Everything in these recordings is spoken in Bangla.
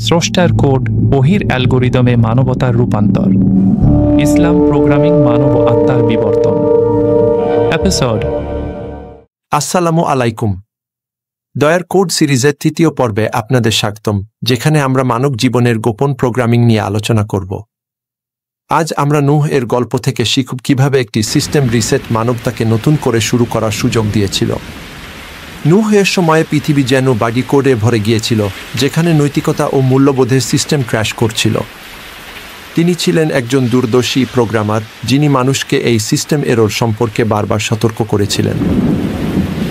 স্রষ্টার কোড, ওহির অ্যালগোরিদমে মানবতার রূপান্তর, ইসলাম প্রোগ্রামিং মানব আত্মার বিবর্তন। এপিসোড। আসসালামু আলাইকুম। দয়ার কোড সিরিজের তৃতীয় পর্বে আপনাদের স্বাগতম, যেখানে আমরা মানব জীবনের গোপন প্রোগ্রামিং নিয়ে আলোচনা করব। আজ আমরা নূহ এর গল্প থেকে শিখব কিভাবে একটি সিস্টেম রিসেট মানবতাকে নতুন করে শুরু করার সুযোগ দিয়েছিল। নূহ এর সময়ে পৃথিবী যেন বাগি কোডে ভরে গিয়েছিল, যেখানে নৈতিকতা ও মূল্যবোধের সিস্টেম ক্র্যাশ করছিল। তিনি ছিলেন একজন দূরদর্শী প্রোগ্রামার, যিনি মানুষকে এই সিস্টেম এরর সম্পর্কে বারবার সতর্ক করেছিলেন।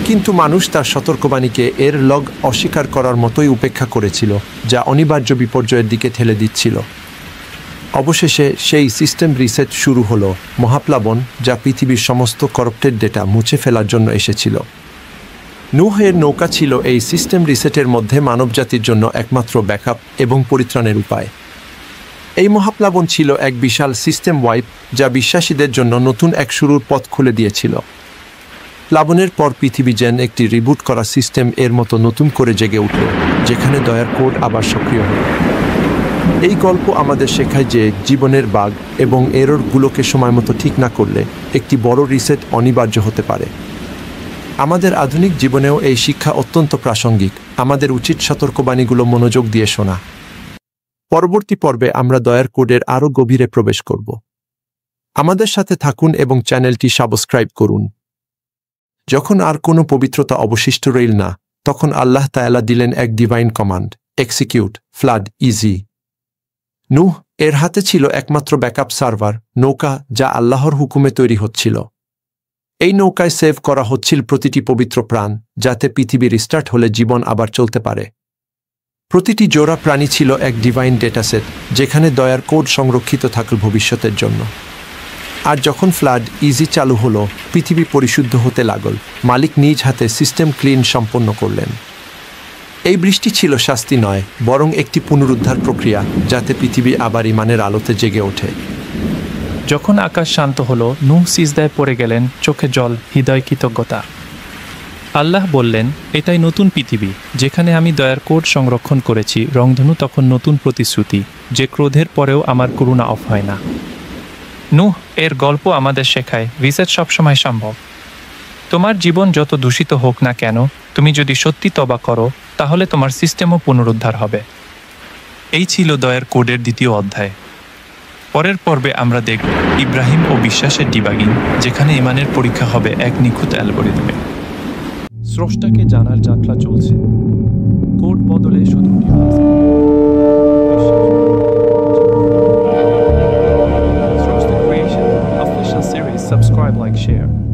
কিন্তু মানুষ তার সতর্কবাণীকে এর লগ অস্বীকার করার মতোই উপেক্ষা করেছিল, যা অনিবার্য বিপর্যয়ের দিকে ঠেলে দিচ্ছিল। অবশেষে সেই সিস্টেম রিসেট শুরু হলো, মহাপ্লাবন, যা পৃথিবীর সমস্ত করাপ্টেড ডেটা মুছে ফেলার জন্য এসেছিল। নূহ এর নৌকা ছিল এই সিস্টেম রিসেটের মধ্যে মানবজাতির জন্য একমাত্র ব্যাকআপ এবং পরিত্রাণের উপায়। এই মহাপ্লাবন ছিল এক বিশাল সিস্টেম ওয়াইপ, যা বিশ্বাসীদের জন্য নতুন এক শুরুর পথ খুলে দিয়েছিল। প্লাবনের পর পৃথিবী যেন একটি রিবুট করা সিস্টেম এর মতো নতুন করে জেগে উঠল, যেখানে দয়ার কোড আবার সক্রিয় হল। এই গল্প আমাদের শেখায় যে জীবনের বাগ এবং এররগুলোকে সময়মতো ঠিক না করলে একটি বড় রিসেট অনিবার্য হতে পারে। আমাদের আধুনিক জীবনেও এই শিক্ষা অত্যন্ত প্রাসঙ্গিক। আমাদের উচিত সতর্কবাণীগুলো মনোযোগ দিয়ে শোনা। পরবর্তী পর্বে আমরা দয়ার কোডের আরও গভীরে প্রবেশ করব। আমাদের সাথে থাকুন এবং চ্যানেলটি সাবস্ক্রাইব করুন। যখন আর কোনো পবিত্রতা অবশিষ্ট রইল না, তখন আল্লাহ তাআলা দিলেন এক divine command, execute flood easy. নূহ এর হাতে ছিল একমাত্র ব্যাকআপ সার্ভার, নৌকা, যা আল্লাহর হুকুমে তৈরি হচ্ছিল। এই নৌকায় সেভ করা হচ্ছিল প্রতিটি পবিত্র প্রাণ, যাতে পৃথিবী রিস্টার্ট হলে জীবন আবার চলতে পারে। প্রতিটি জোড়া প্রাণী ছিল এক ডিভাইন ডেটাসেট, যেখানে দয়ার কোড সংরক্ষিত থাকল ভবিষ্যতের জন্য। আর যখন ফ্লাড ইজি চালু হলো, পৃথিবী পরিশুদ্ধ হতে লাগল। মালিক নিজ হাতে সিস্টেম ক্লিন সম্পন্ন করলেন। এই বৃষ্টি ছিল শাস্তি নয়, বরং একটি পুনরুদ্ধার প্রক্রিয়া, যাতে পৃথিবী আবার ঈমানের আলোতে জেগে ওঠে। যখন আকাশ শান্ত হলো, নূহ সিজদায় পড়ে গেলেন, চোখে জল, হৃদয় কৃতজ্ঞতা। আল্লাহ বললেন, এটাই নতুন পৃথিবী, যেখানে আমি দয়ার কোড সংরক্ষণ করেছি। রংধনু তখন নতুন প্রতিশ্রুতি, যে ক্রোধের পরেও আমার করুণা অফ হয় না। নূহ এর গল্প আমাদের শেখায়, রিসেট সবসময় সম্ভব। তোমার জীবন যত দূষিত হোক না কেন, তুমি যদি সত্যি তওবা করো, তাহলে তোমার সিস্টেমও পুনরুদ্ধার হবে। এই ছিল দয়ার কোডের দ্বিতীয় অধ্যায়। পরের পর্বে আমরা দেখব ইব্রাহিম ও বিশ্বাসের ডিবাগিং, যেখানে ঈমানের পরীক্ষা হবে এক নিখুঁত অ্যালগোরিদমে। স্রষ্টাকে জানার যাত্রা চলছে। কোড বদলে শুধু Srashta Creation, official series, subscribe, like, share.